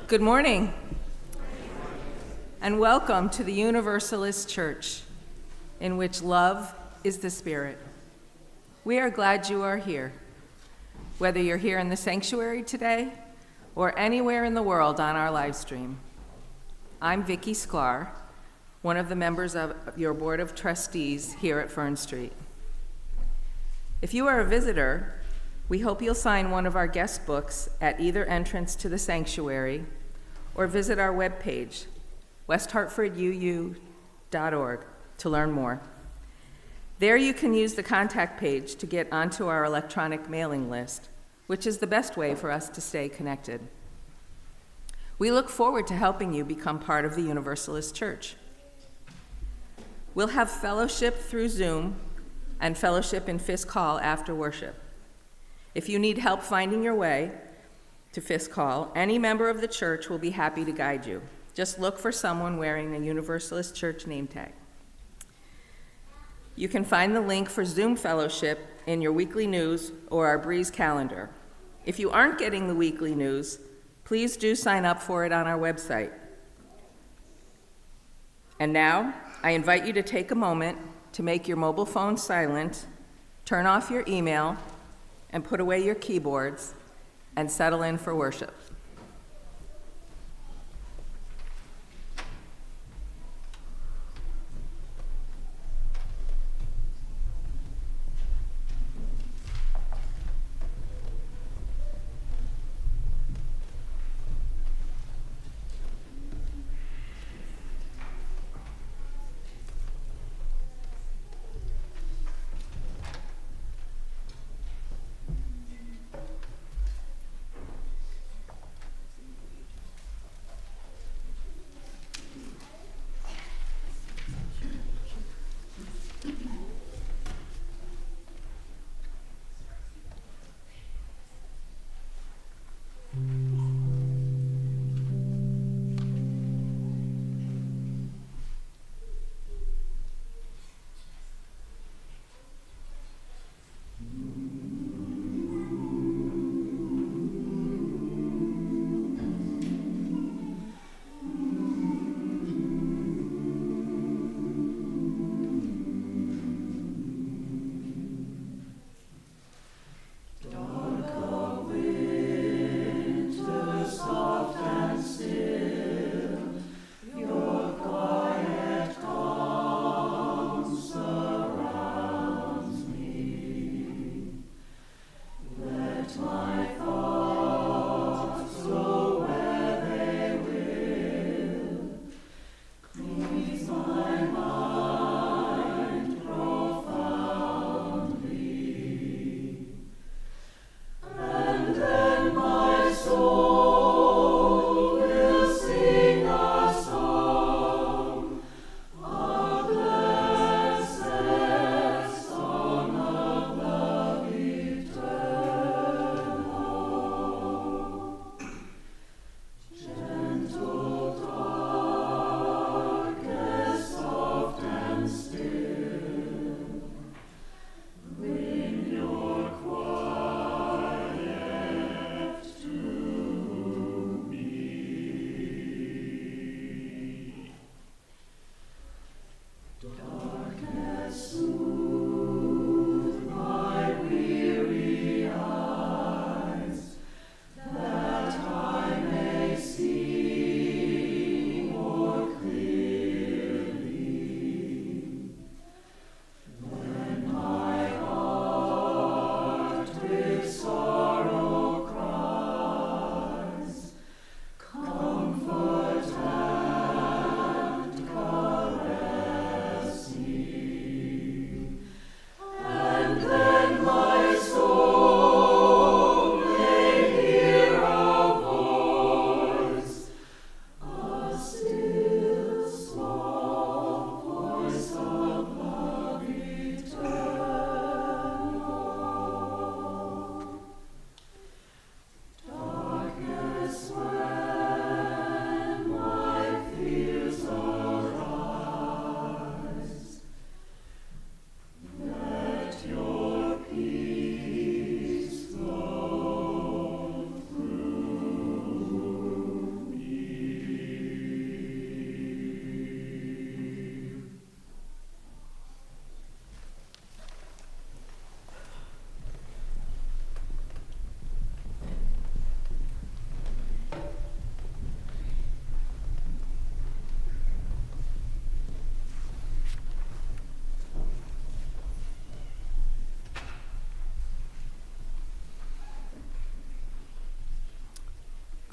Good morning, and welcome to the Universalist Church, in which love is the spirit. We are glad you are here, whether you're here in the sanctuary today or anywhere in the world on our live stream. I'm Vicki Sklar, one of the members of your Board of Trustees here at Fern Street. If you are a visitor, we hope you'll sign one of our guest books at either entrance to the sanctuary or visit our webpage, westhartforduu.org, to learn more. There you can use the contact page to get onto our electronic mailing list, which is the best way for us to stay connected. We look forward to helping you become part of the Universalist Church. We'll have fellowship through Zoom and fellowship in Fisk Hall after worship. If you need help finding your way to Fisk Hall, any member of the church will be happy to guide you. Just look for someone wearing a Universalist Church name tag. You can find the link for Zoom fellowship in your weekly news or our Breeze calendar. If you aren't getting the weekly news, please do sign up for it on our website. And now, I invite you to take a moment to make your mobile phone silent, turn off your email, and put away your keyboards, and settle in for worship.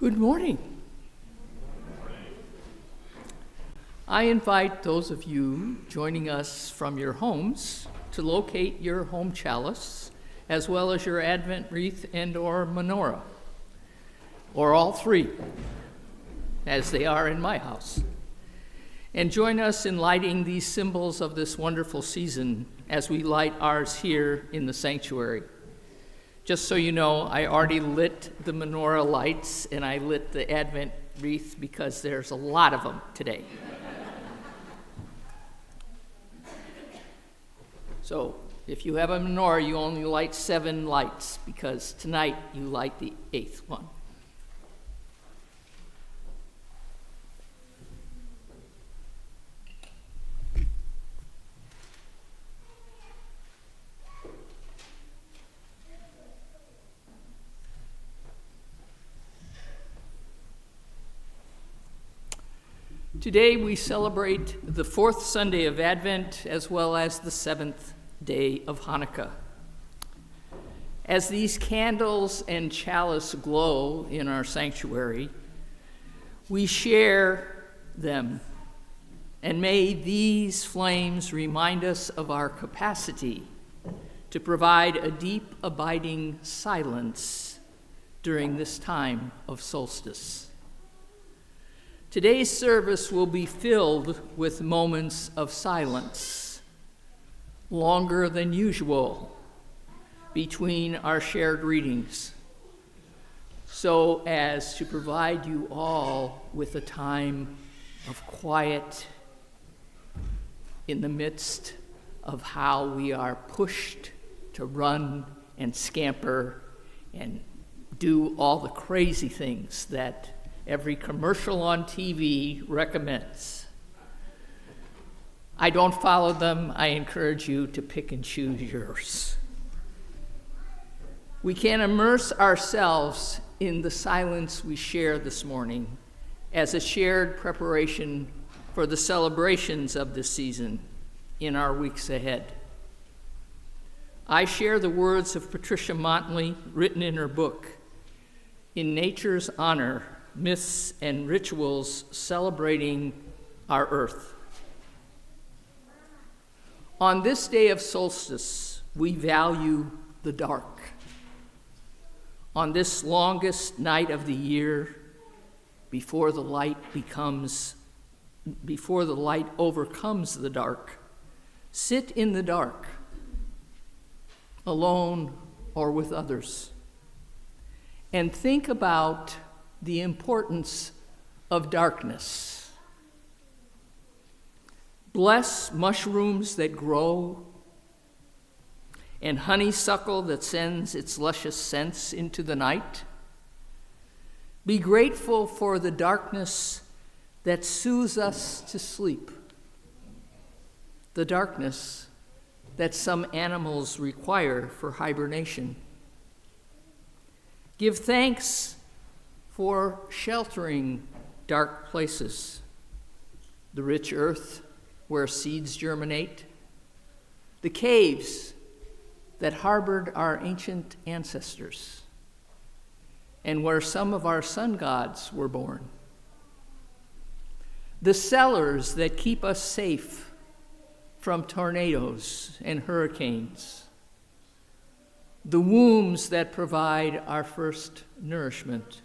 Good morning. I invite those of you joining us from your homes to locate your home chalice, as well as your Advent wreath and/or menorah, or all three, as they are in my house. And join us in lighting these symbols of this wonderful season as we light ours here in the sanctuary. Just so you know, I already lit the menorah lights and I lit the Advent wreath because there's a lot of them today. So if you have a menorah, you only light 7 lights because tonight you light the 8th one. Today we celebrate the 4th Sunday of Advent as well as the 7th day of Hanukkah. As these candles and chalice glow in our sanctuary, we share them, and may these flames remind us of our capacity to provide a deep, abiding silence during this time of solstice. Today's service will be filled with moments of silence, longer than usual, between our shared readings, so as to provide you all with a time of quiet in the midst of how we are pushed to run and scamper and do all the crazy things that every commercial on TV recommends. I don't follow them. I encourage you to pick and choose yours. We can immerse ourselves in the silence we share this morning as a shared preparation for the celebrations of this season in our weeks ahead. I share the words of Patricia Motley written in her book, In Nature's Honor, Myths and Rituals Celebrating Our Earth. On this day of solstice, we value the dark. On this longest night of the year, before the light overcomes the dark, sit in the dark, alone or with others, and think about the importance of darkness. Bless mushrooms that grow and honeysuckle that sends its luscious scents into the night. Be grateful for the darkness that soothes us to sleep, the darkness that some animals require for hibernation. Give thanks for sheltering dark places, the rich earth where seeds germinate, the caves that harbored our ancient ancestors, and where some of our sun gods were born, the cellars that keep us safe from tornadoes and hurricanes, the wombs that provide our first nourishment.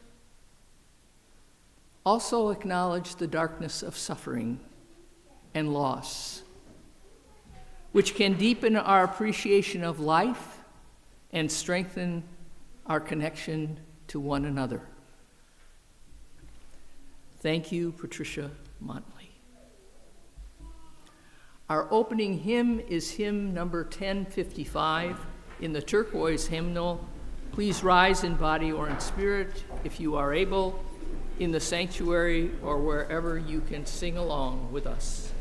Also acknowledge the darkness of suffering and loss, which can deepen our appreciation of life and strengthen our connection to one another. Thank you, Patricia Motley. Our opening hymn is hymn number 1055 in the turquoise hymnal. Please rise in body or in spirit if you are able, in the sanctuary or wherever you can sing along with us.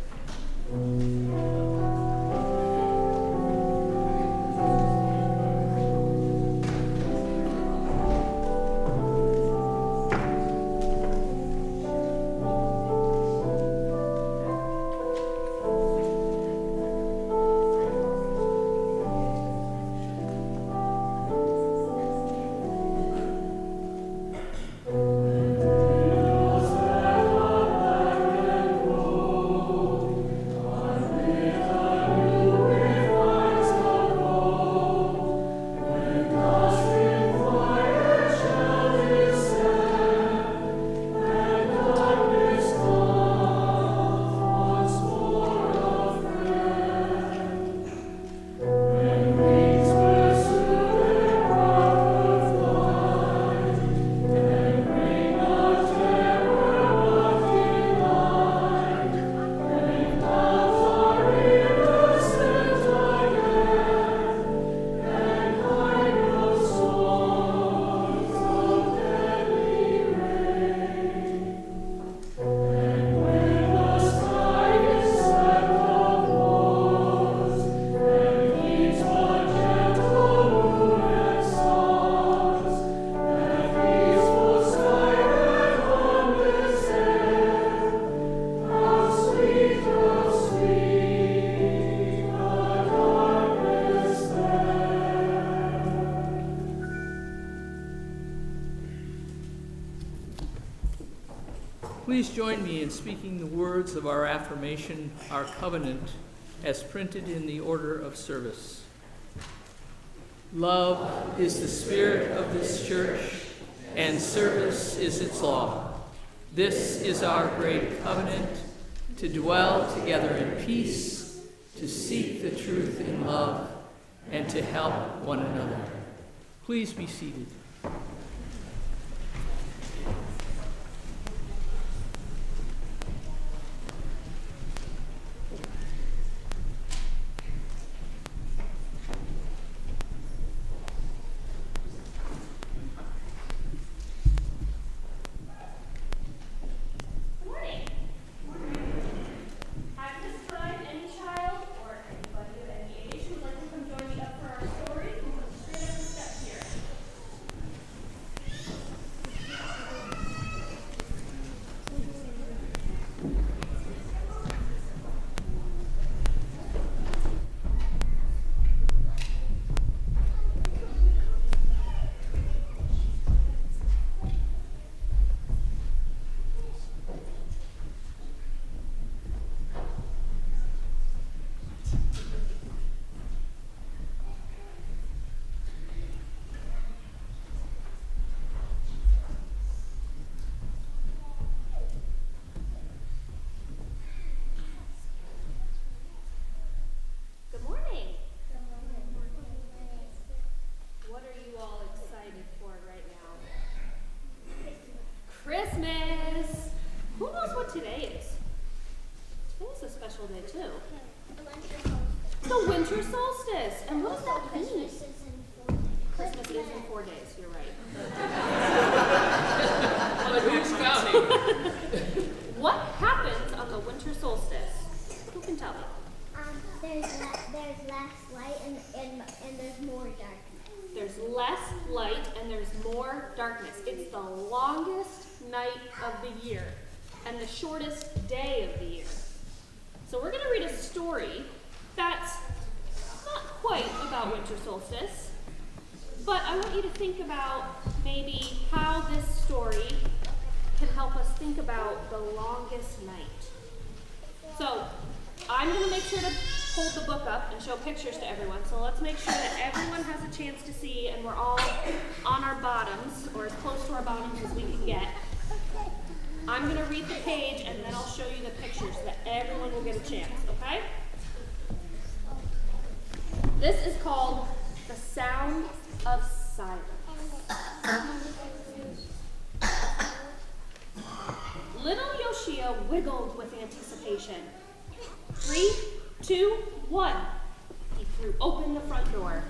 Please join me in speaking the words of our affirmation, our covenant, as printed in the order of service. Love is the spirit of this church, and service is its law. This is our great covenant, to dwell together in peace, to seek the truth in love, and to help one another. Please be seated. Christmas! Who knows what today is? Today's a special day too. The winter solstice. And what does that mean? Christmas is in 4 days, you're right. But who's counting? What happens on the winter solstice? Who can tell me? There's less light and there's more darkness. There's less light and there's more darkness. It's the longest night of the year and the shortest day of the year. So we're going to read a story that's not quite about winter solstice, but I want you to think about maybe how this story can help us think about the longest night. So I'm going to make sure to hold the book up and show pictures to everyone. So let's make sure that everyone has a chance to see and we're all on our bottoms, or as close to our bottoms as we can get. I'm going to read the page and then I'll show you the pictures so that everyone will get a chance, okay? This is called The Sound of Silence. Little Yoshia wiggled with anticipation. 3, 2, 1. He threw open the front door.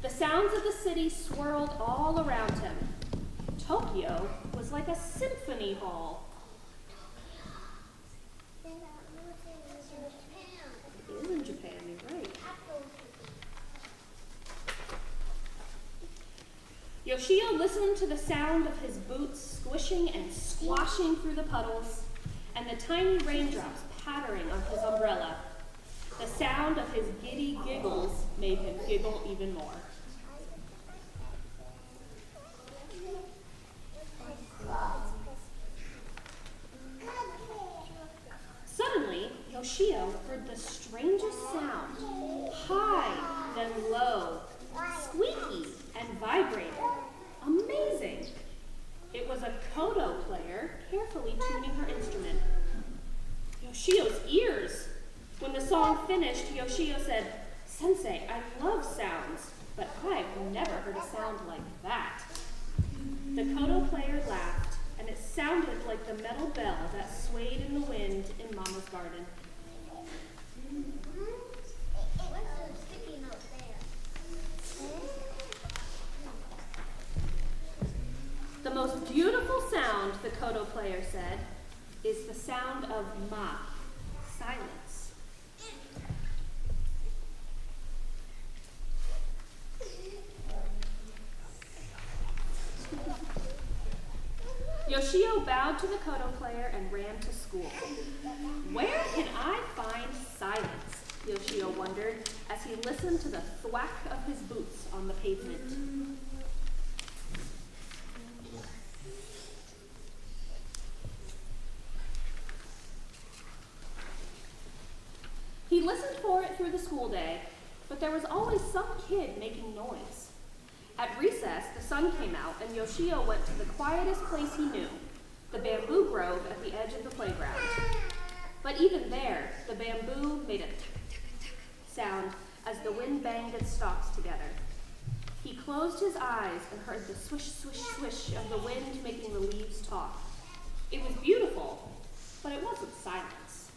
The sounds of the city swirled all around him. Tokyo was like a symphony hall. It is in Japan, you're right. Yoshio listened to the sound of his boots squishing and squashing through the puddles, and the tiny raindrops pattering on his umbrella. The sound of his giddy giggles made him giggle even more. Suddenly, Yoshio heard the strangest sound, high then low, squeaky and vibrating. Amazing! It was a koto player carefully tuning her instrument. Yoshio's ears! When the song finished, Yoshio said, "Sensei, I love sounds, but I've never heard a sound like that." The koto player laughed, and it sounded like the metal bell that swayed in the wind in Mama's garden. The most beautiful sound, the koto player said, is the sound of ma, silence. Yoshio bowed to the koto player and ran to school. Where can I find silence? Yoshio wondered as he listened listened to the thwack of his boots on the pavement. He listened for it through the school day, but there was always some kid making noise. At recess, the sun came out and Yoshio went to the quietest place he knew, the bamboo grove at the edge of the playground. But even there, the bamboo made a tuck-tuck-tuck sound as the wind banged its stalks together. He closed his eyes and heard the swish, swish, swish of the wind making the leaves talk. It was beautiful, but it wasn't silence.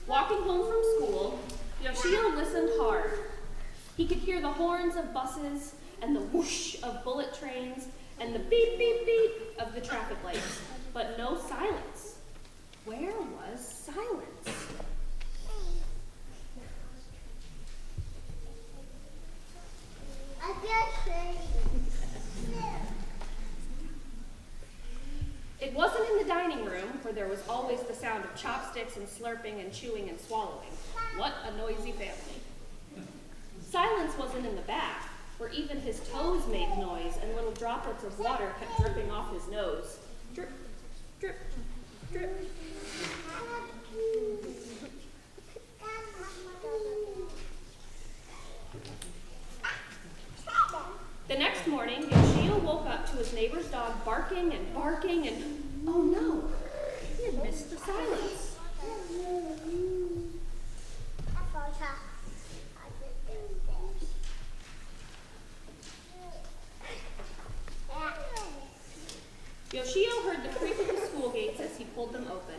Walking home from school, Yoshio listened hard. He could hear the horns of buses and the whoosh of bullet trains and the beep, beep, beep of the traffic lights, but no silence. Where was silence? It wasn't in the dining room, where there was always the sound of chopsticks and slurping and chewing and swallowing. What a noisy family. Silence wasn't in the bath, where even his toes made noise and little droplets of water kept dripping off his nose. Drip, drip, drip. The next morning, Yoshio woke up to his neighbor's dog barking and barking and, oh no, he had missed the silence. Yoshio heard the creak of the school gates as he pulled them open.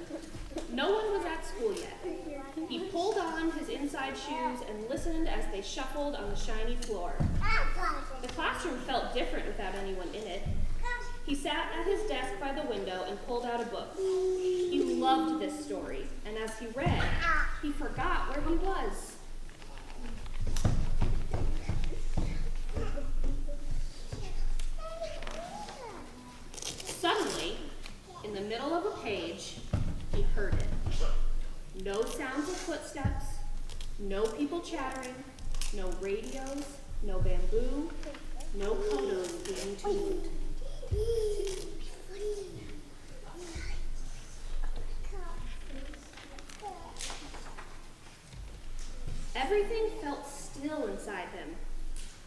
No one was at school yet. He pulled on his inside shoes and listened as they shuffled on the shiny floor. The classroom felt different without anyone in it. He sat at his desk by the window and pulled out a book. He loved this story, and as he read, he forgot where he was. Suddenly, in the middle of a page, he heard it. No sounds of footsteps, no people chattering, no radios, no bamboo, no kodos being tuned. Everything felt still inside him,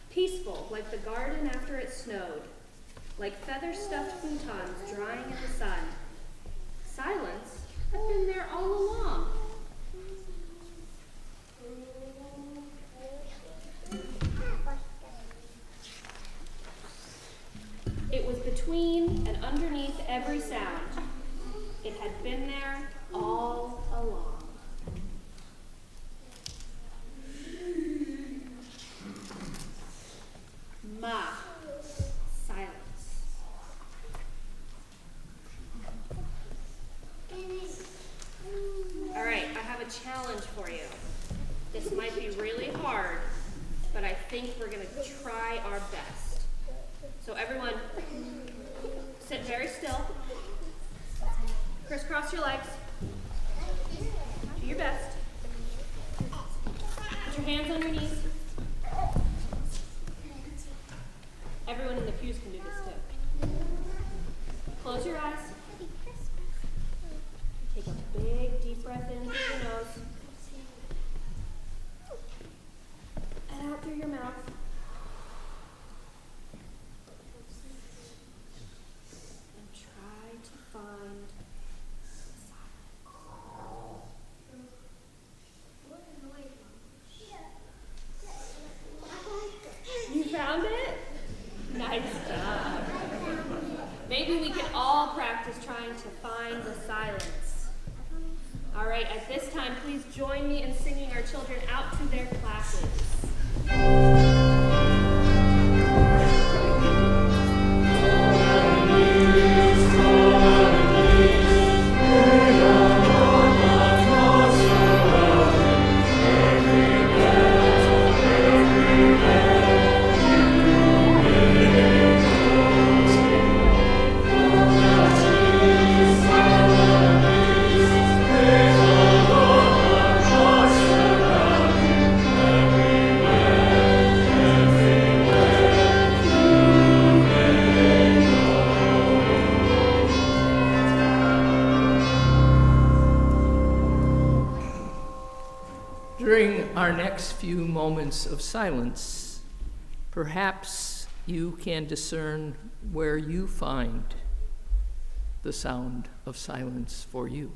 peaceful like the garden after it snowed, like feather-stuffed futons drying in the sun. Silence had been there all along. It was between and underneath every sound. It had been there all along. Ma. Silence. All right, I have a challenge for you. This might be really hard, but I think we're going to try our best. So everyone, sit very still. Crisscross your legs. Do your best. Put your hands on your knees. Everyone in the pews can do this too. Close your eyes. Take a big, deep breath in through your nose. And out through your mouth. And try to find silence. You found it? Nice job. Maybe we can all practice trying to find the silence. All right, at this time, please join me in singing our children out to their classes. our next few moments of silence, perhaps you can discern where you find the sound of silence for you.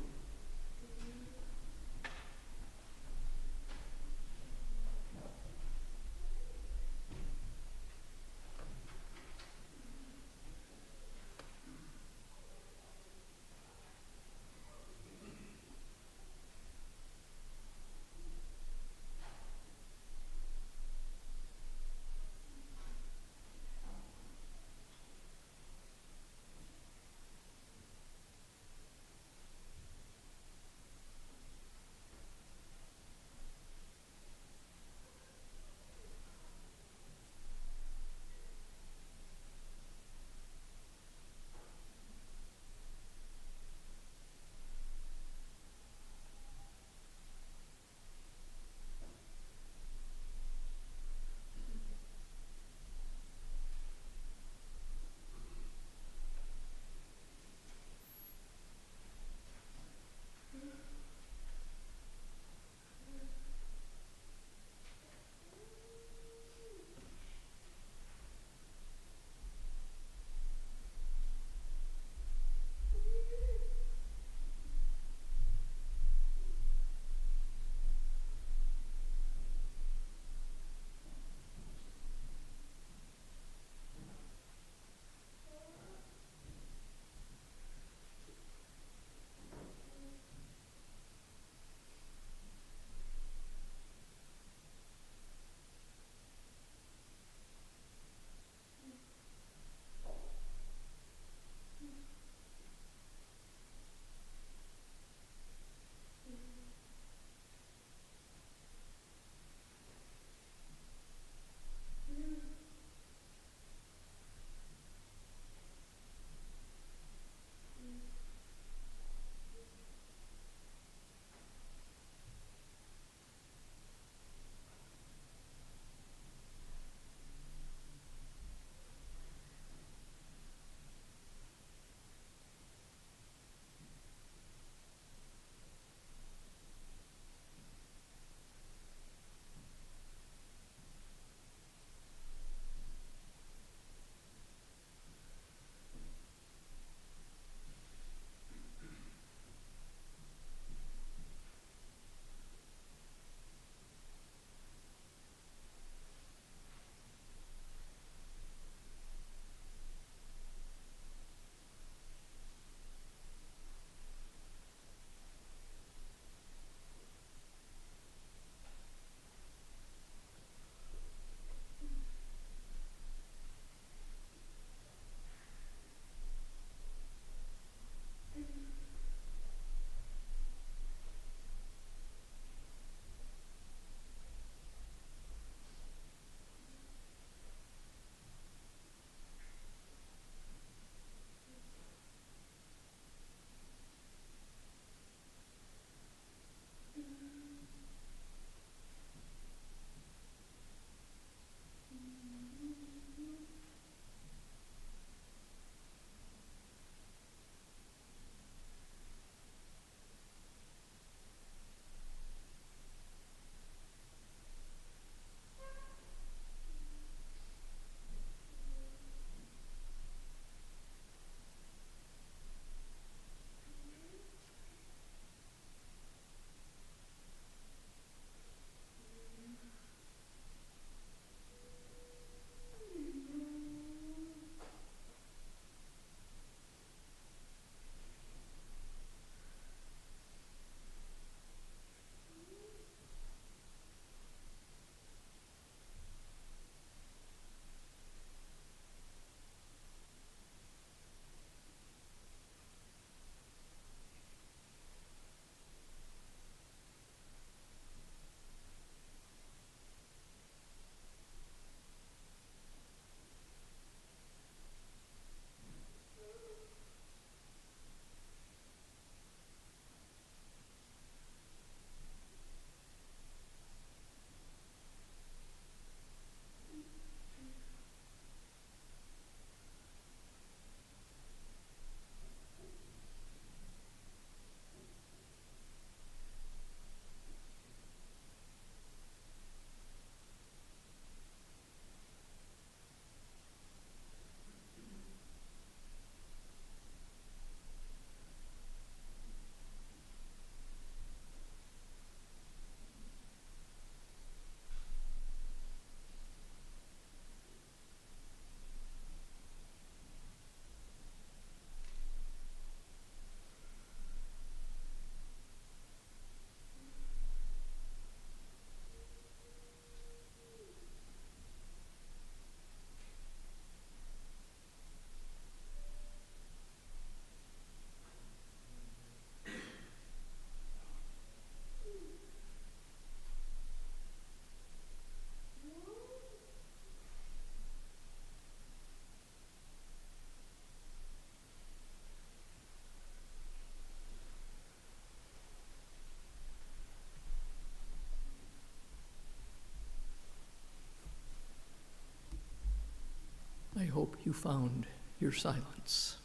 hope you found your silence.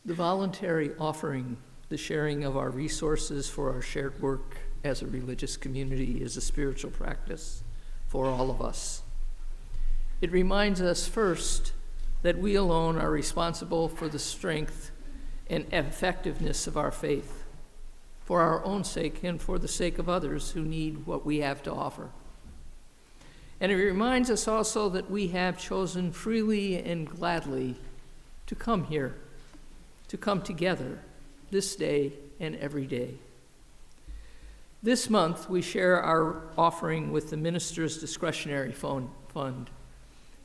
The voluntary offering, the sharing of our resources for our shared work as a religious community, is a spiritual practice for all of us. It reminds us first that we alone are responsible for the strength and effectiveness of our faith, for our own sake and for the sake of others who need what we have to offer. And it reminds us also that we have chosen freely and gladly to come here, to come together this day and every day. This month, we share our offering with the Minister's Discretionary Fund.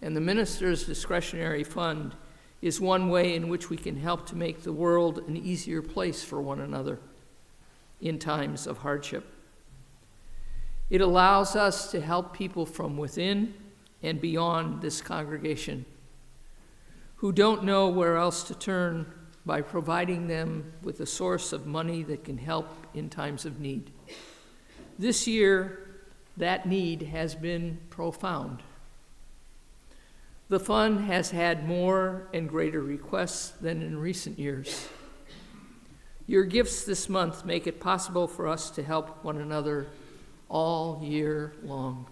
And the Minister's Discretionary Fund is one way in which we can help to make the world an easier place for one another in times of hardship. It allows us to help people from within and beyond this congregation who don't know where else to turn, by providing them with a source of money that can help in times of need. This year, that need has been profound. The fund has had more and greater requests than in recent years. Your gifts this month make it possible for us to help one another all year long.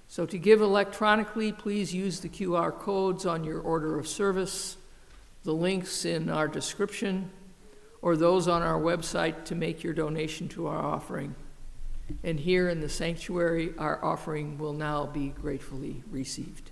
So to give electronically, please use the QR codes on your order of service, the links in our description, or those on our website to make your donation to our offering. And here in the sanctuary, our offering will now be gratefully received.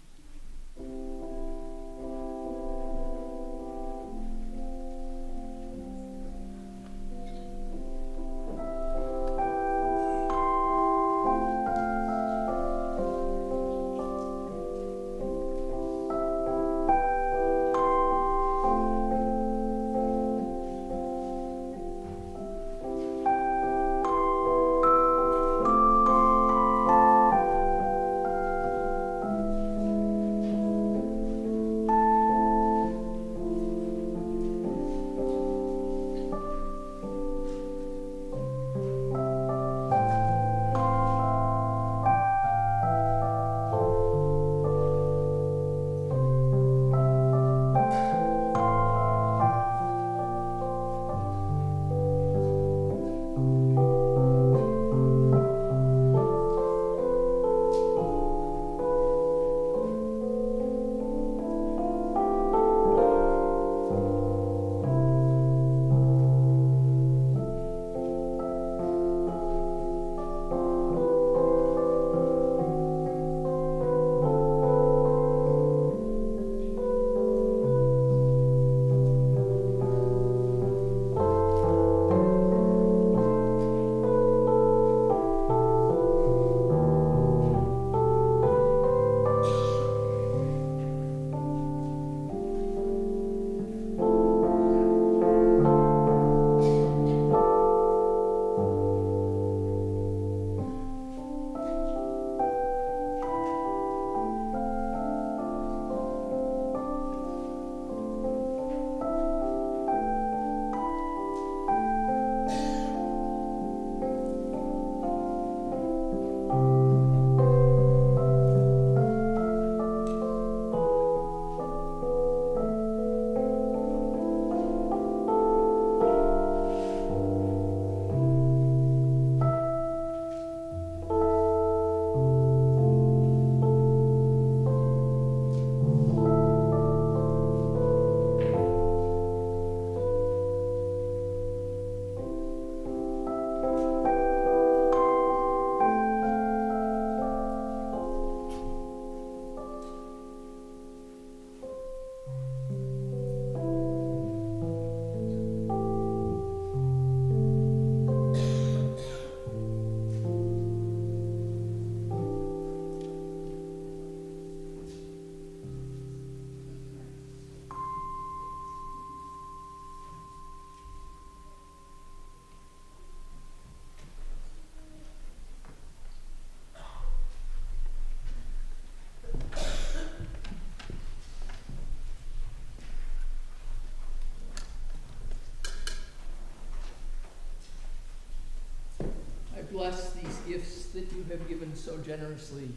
Bless these gifts that you have given so generously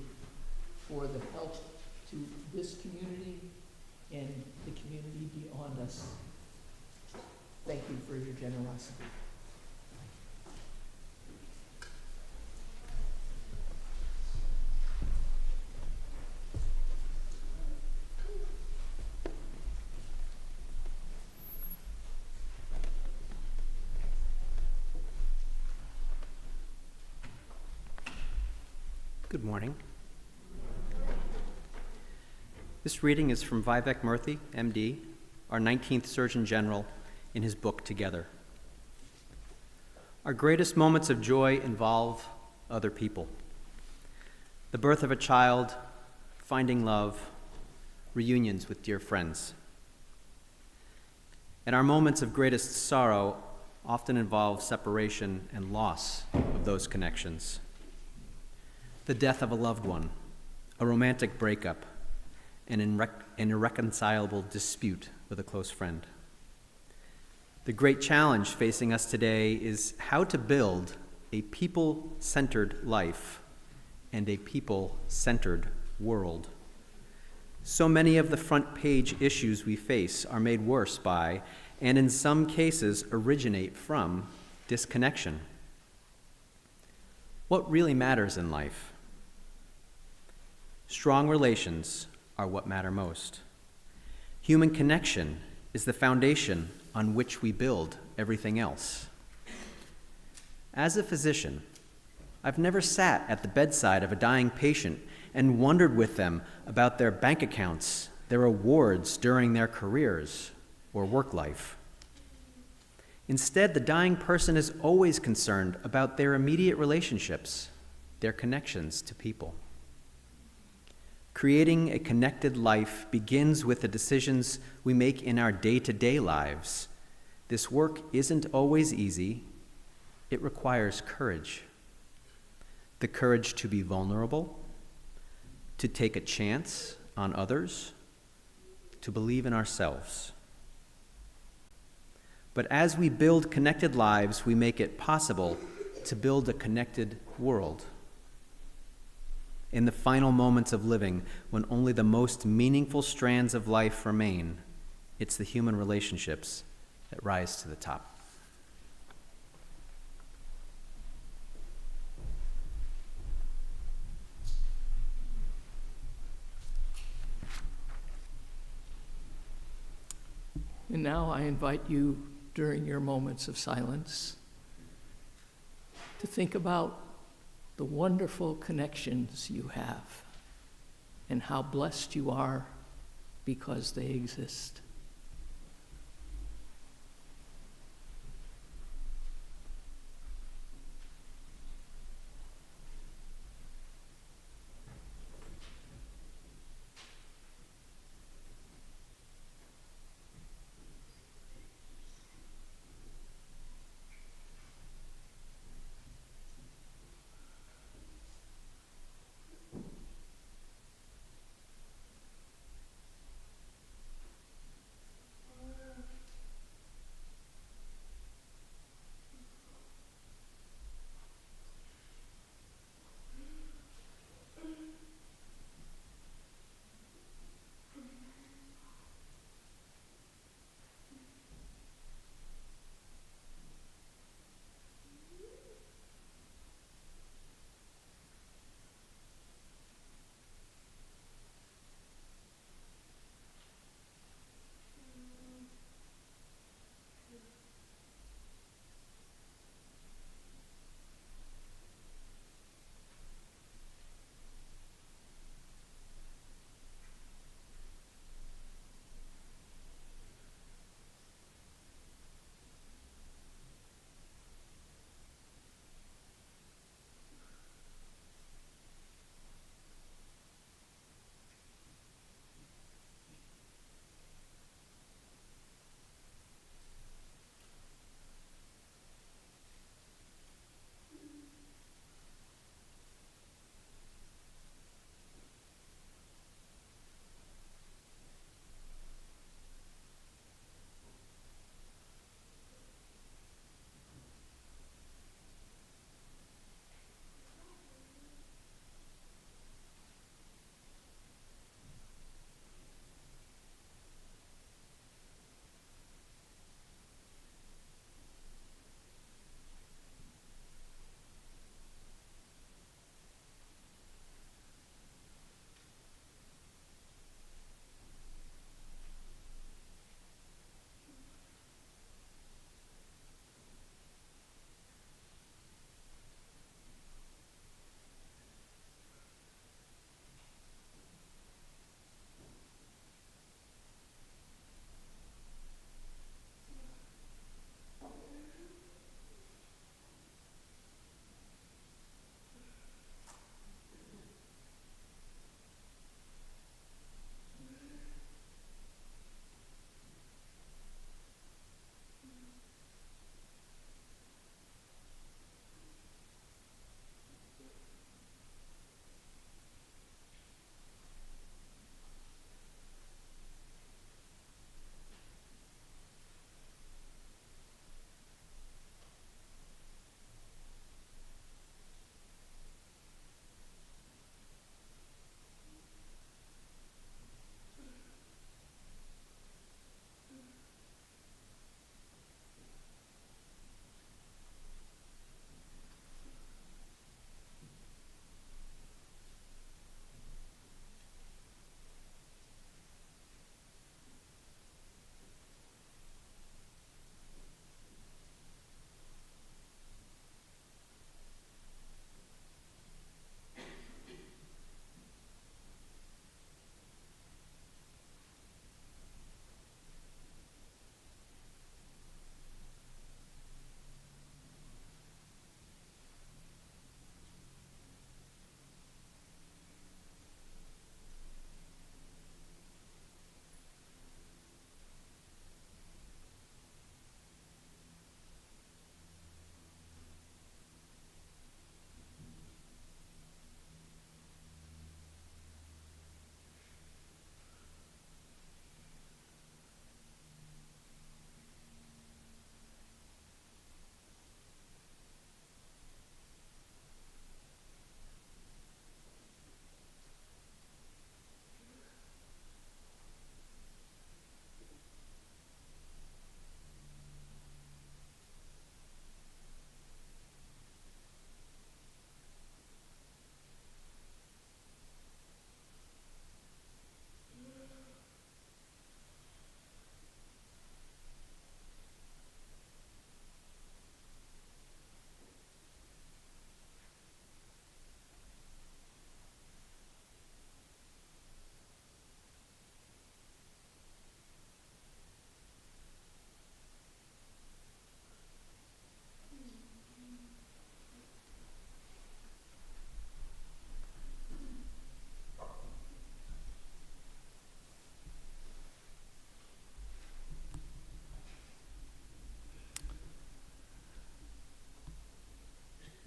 for the help to this community and the community beyond us. Thank you for your generosity. Good morning. This reading is from Vivek Murthy, MD, our 19th Surgeon General, in his book, Together. Our greatest moments of joy involve other people. The birth of a child, finding love, reunions with dear friends. And our moments of greatest sorrow often involve separation and loss of those connections. The death of a loved one, a romantic breakup, an irreconcilable dispute with a close friend. The great challenge facing us today is how to build a people-centered life and a people-centered world. So many of the front page issues we face are made worse by, and in some cases originate from, disconnection. What really matters in life? Strong relations are what matter most. Human connection is the foundation on which we build everything else. As a physician, I've never sat at the bedside of a dying patient and wondered with them about their bank accounts, their awards during their careers or work life. Instead, the dying person is always concerned about their immediate relationships, their connections to people. Creating a connected life begins with the decisions we make in our day-to-day lives. This work isn't always easy. It requires courage. The courage to be vulnerable, to take a chance on others, to believe in ourselves. But as we build connected lives, we make it possible to build a connected world. In the final moments of living, when only the most meaningful strands of life remain, it's the human relationships that rise to the top. And now I invite you, during your moments of silence, to think about the wonderful connections you have and how blessed you are because they exist.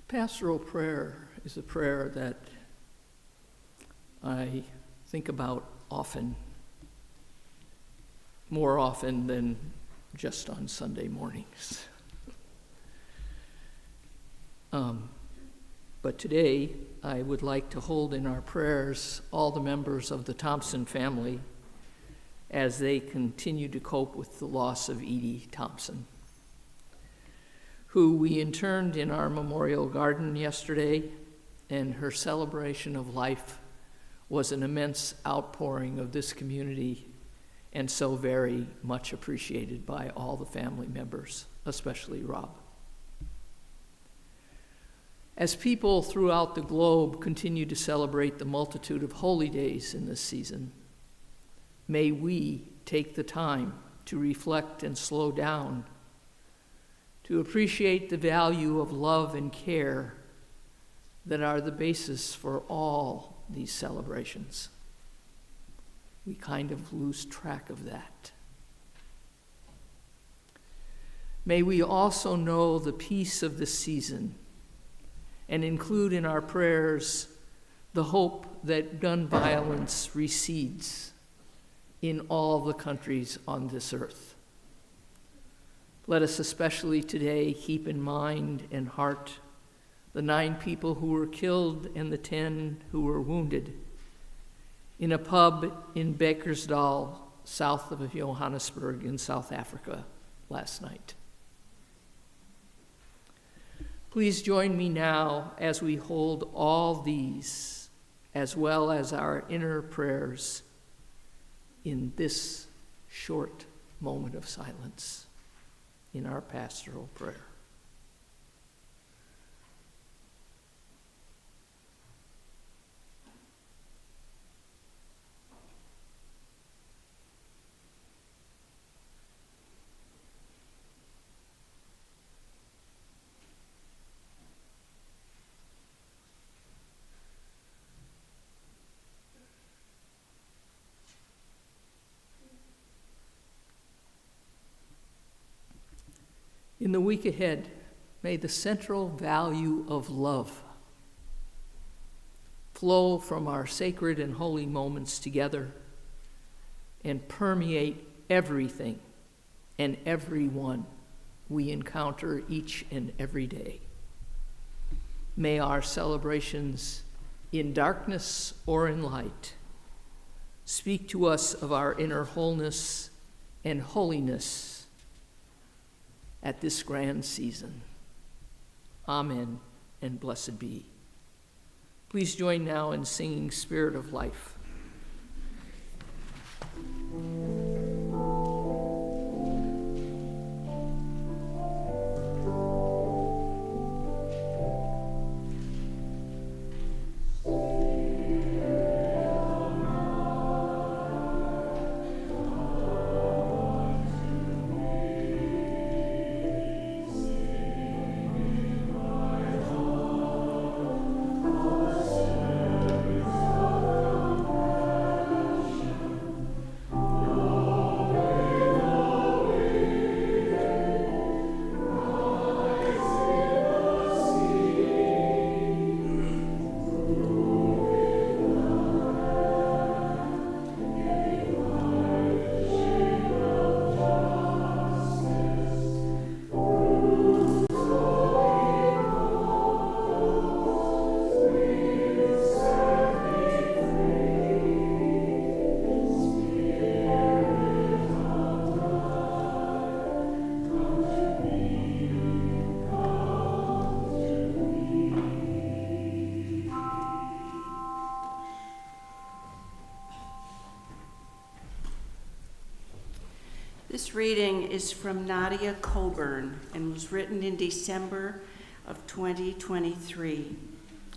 Pastoral prayer is a prayer that I think about often, more often than just on Sunday mornings. But today, I would like to hold in our prayers all the members of the Thompson family as they continue to cope with the loss of Edie Thompson, who we interned in our memorial garden yesterday, and her celebration of life was an immense outpouring of this community and so very much appreciated by all the family members, especially Rob. As people throughout the globe continue to celebrate the multitude of holy days in this season, may we take the time to reflect and slow down, to appreciate the value of love and care that are the basis for all these celebrations. We kind of lose track of that. May we also know the peace of this season and include in our prayers the hope that gun violence recedes in all the countries on this earth. Let us especially today keep in mind and heart the 9 people who were killed and the 10 who were wounded in a pub in Bakersdal, south of Johannesburg in South Africa last night. Please join me now as we hold all these, as well as our inner prayers, in this short moment of silence in our pastoral prayer. In the week ahead, may the central value of love flow from our sacred and holy moments together and permeate everything and everyone we encounter each and every day. May our celebrations, in darkness or in light, speak to us of our inner wholeness and holiness at this grand season. Amen, and blessed be. Please join now in singing Spirit of Life. This reading is from Nadia Colburn and was written in December of 2023.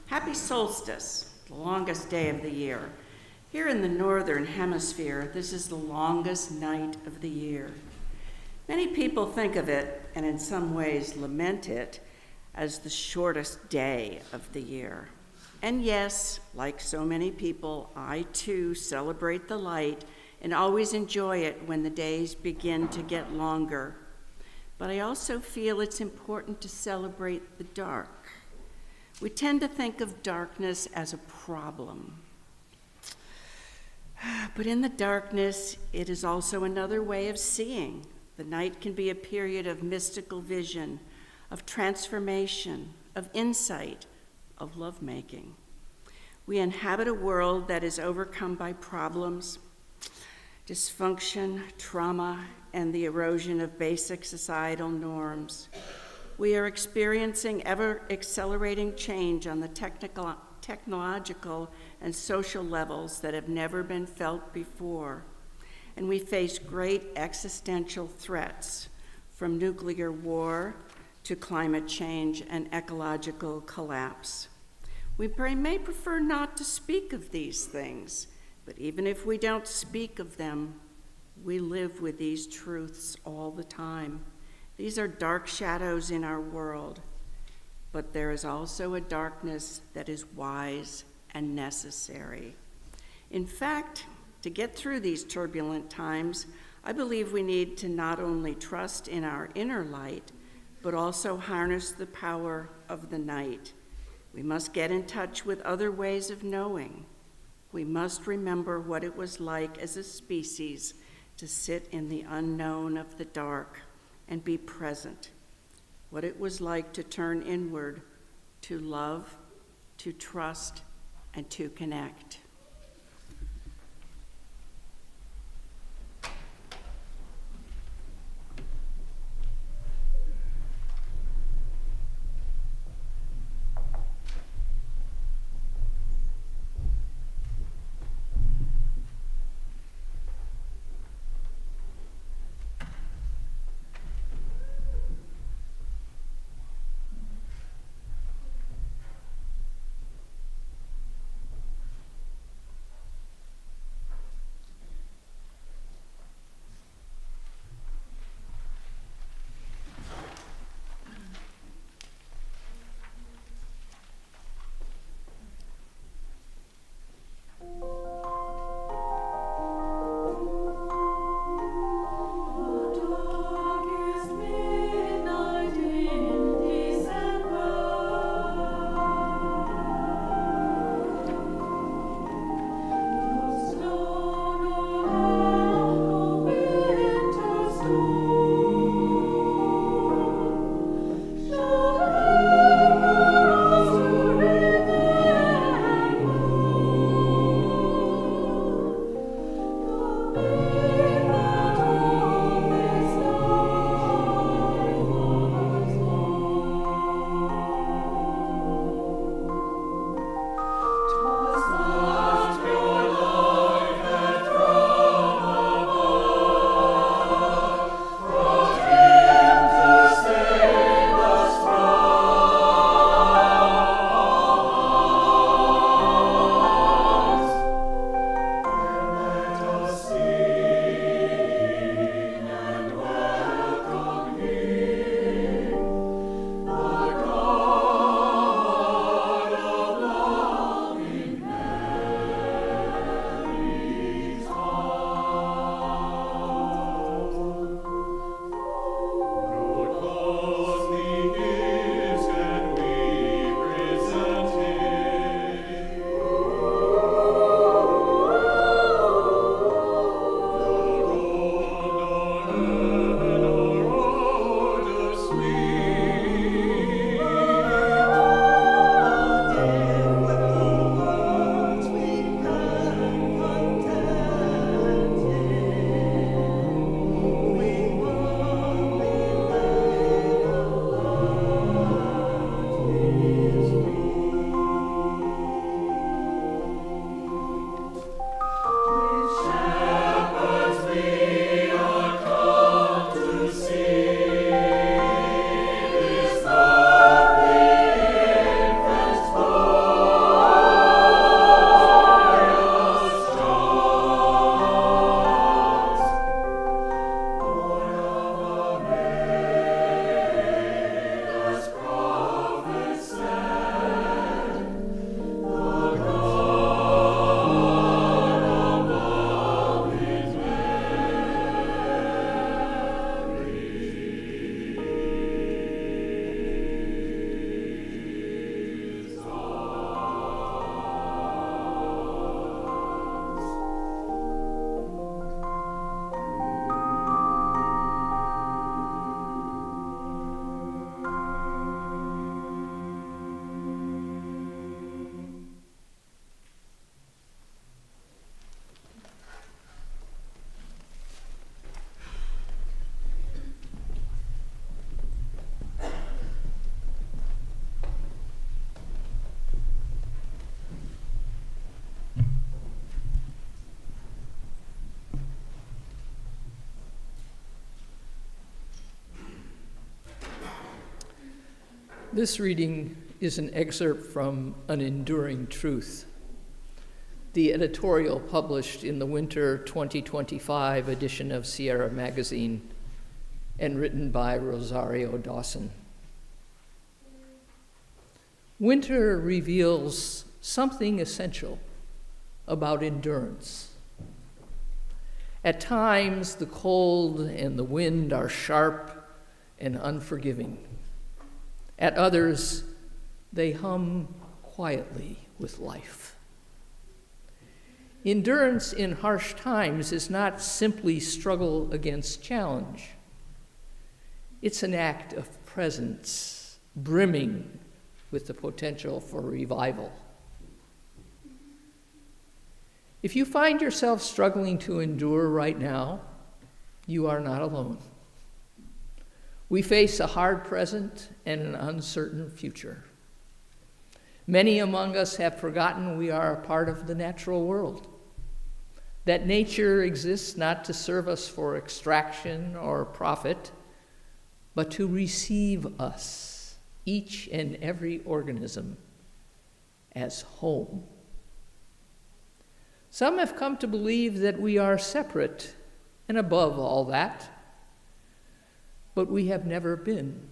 Happy solstice, the longest day of the year. Here in the northern hemisphere, this is the longest night of the year. Many people think of it, and in some ways lament it, as the shortest day of the year. And yes, like so many people, I too celebrate the light and always enjoy it when the days begin to get longer. But I also feel it's important to celebrate the dark, We tend to think of darkness as a problem. But in the darkness, it is also another way of seeing. The night can be a period of mystical vision, of transformation, of insight, of lovemaking. We inhabit a world that is overcome by problems, dysfunction, trauma, and the erosion of basic societal norms. We are experiencing ever-accelerating change on the technological and social levels that have never been felt before. And we face great existential threats, from nuclear war to climate change and ecological collapse. We may prefer not to speak of these things, but even if we don't speak of them, we live with these truths all the time. These are dark shadows in our world, but there is also a darkness that is wise and necessary. In fact, to get through these turbulent times, I believe we need to not only trust in our inner light, but also harness the power of the night. We must get in touch with other ways of knowing. We must remember what it was like as a species to sit in the unknown of the dark and be present. What it was like to turn inward, to love, to trust, and to connect. This reading is an excerpt from An Enduring Truth, the editorial published in the winter 2025 edition of Sierra Magazine and written by Rosario Dawson. Winter reveals something essential about endurance. At times, the cold and the wind are sharp and unforgiving. At others, they hum quietly with life. Endurance in harsh times is not simply struggle against challenge. It's an act of presence, brimming with the potential for revival. If you find yourself struggling to endure right now, you are not alone. We face a hard present and an uncertain future. Many among us have forgotten we are a part of the natural world, that nature exists not to serve us for extraction or profit, but to receive us, each and every organism, as home. Some have come to believe that we are separate and above all that, but we have never been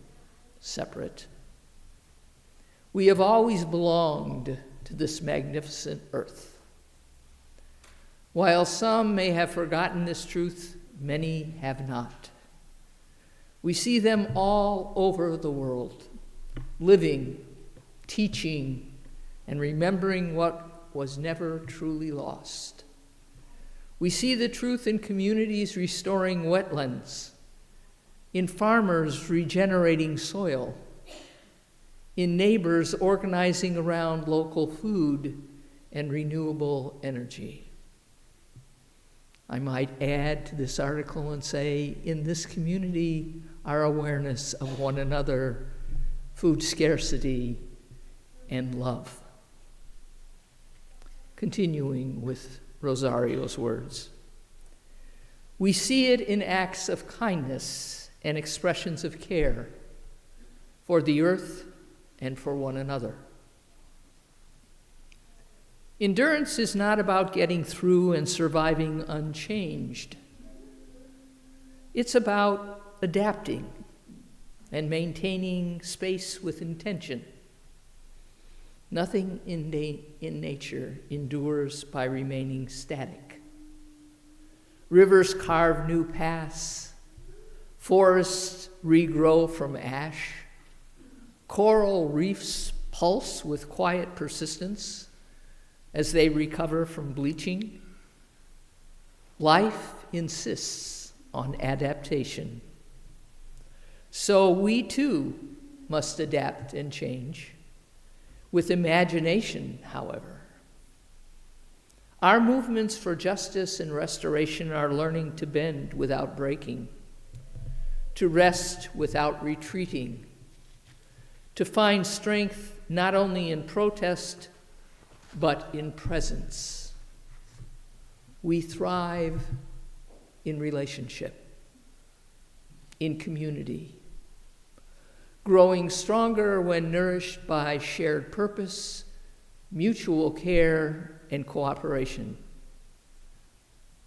separate. We have always belonged to this magnificent earth. While some may have forgotten this truth, many have not. We see them all over the world, living, teaching, and remembering what was never truly lost. We see the truth in communities restoring wetlands, in farmers regenerating soil, in neighbors organizing around local food and renewable energy. I might add to this article and say, in this community, our awareness of one another, food scarcity, and love. Continuing with Rosario's words, we see it in acts of kindness and expressions of care for the earth and for one another. Endurance is not about getting through and surviving unchanged. It's about adapting and maintaining space with intention. Nothing in nature endures by remaining static. Rivers carve new paths. Forests regrow from ash. Coral reefs pulse with quiet persistence as they recover from bleaching. Life insists on adaptation. So we too must adapt and change, with imagination, however. Our movements for justice and restoration are learning to bend without breaking, to rest without retreating, to find strength not only in protest, but in presence. We thrive in relationship, in community, growing stronger when nourished by shared purpose, mutual care, and cooperation.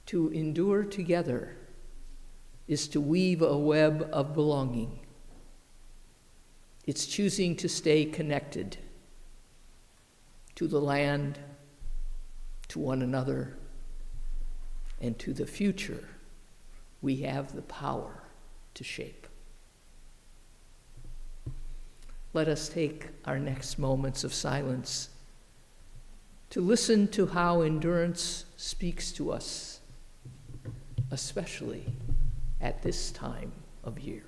To endure together is to weave a web of belonging. It's choosing to stay connected to the land, to one another, and to the future we have the power to shape. Let us take our next moments of silence to listen to how endurance speaks to us, especially at this time of year.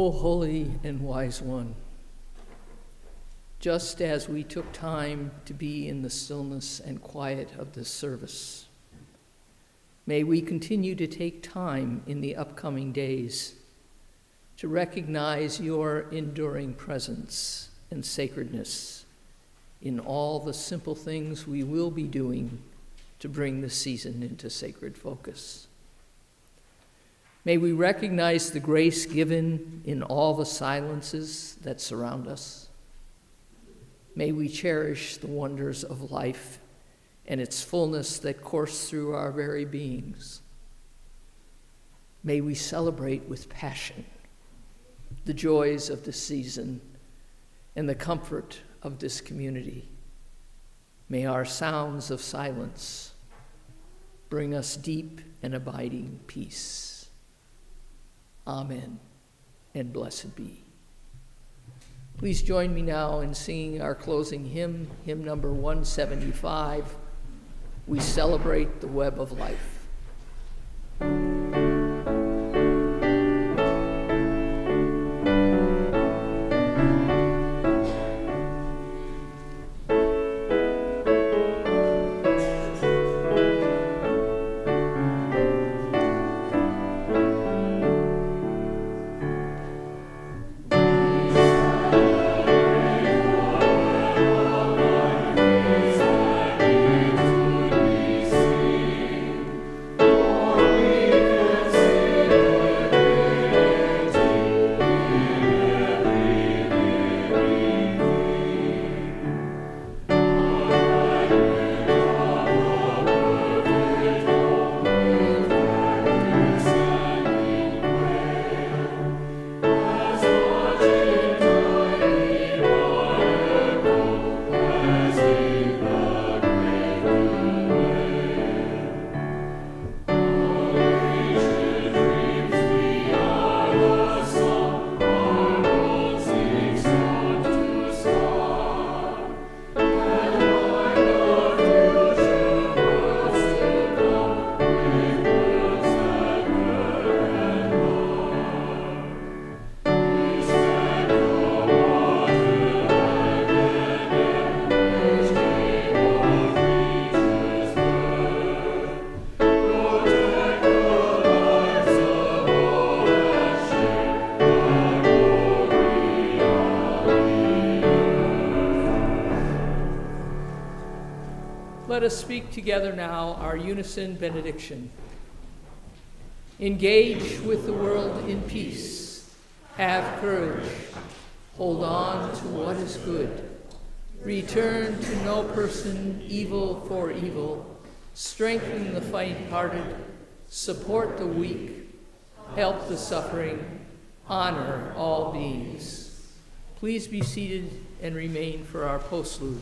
O holy and wise one, just as we took time to be in the stillness and quiet of this service, may we continue to take time in the upcoming days to recognize your enduring presence and sacredness in all the simple things we will be doing to bring the season into sacred focus. May we recognize the grace given in all the silences that surround us. May we cherish the wonders of life and its fullness that course through our very beings. May we celebrate with passion the joys of this season and the comfort of this community. May our sounds of silence bring us deep and abiding peace. Amen, and blessed be. Please join me now in singing our closing hymn, hymn number 175, We Celebrate the Web of Life. Let us speak together now our unison benediction. Engage with the world in peace. Have courage. Hold on to what is good. Return to no person evil for evil. Strengthen the faint-hearted. Support the weak. Help the suffering. Honor all beings. Please be seated and remain for our postlude.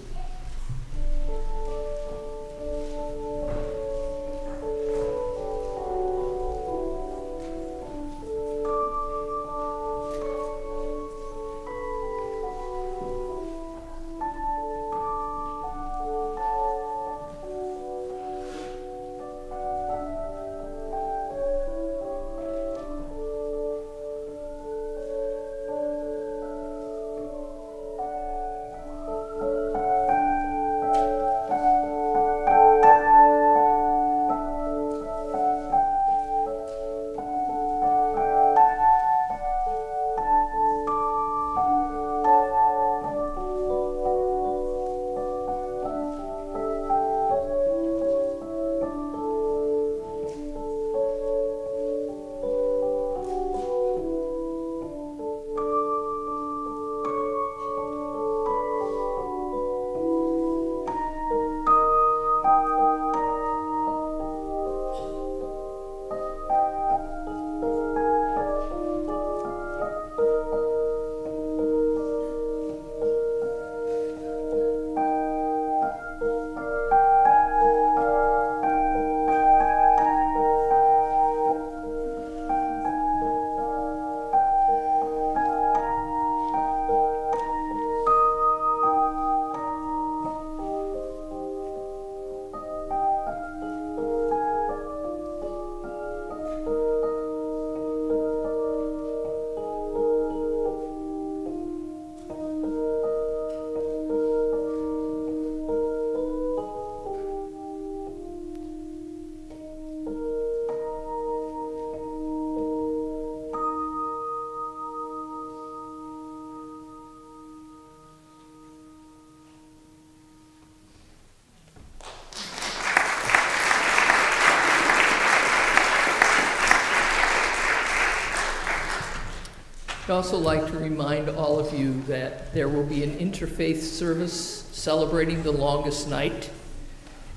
I'd also like to remind all of you that there will be an interfaith service celebrating the longest night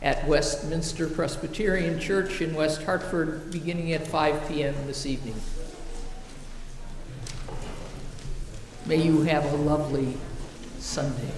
at Westminster Presbyterian Church in West Hartford, beginning at 5 p.m. this evening. May you have a lovely Sunday.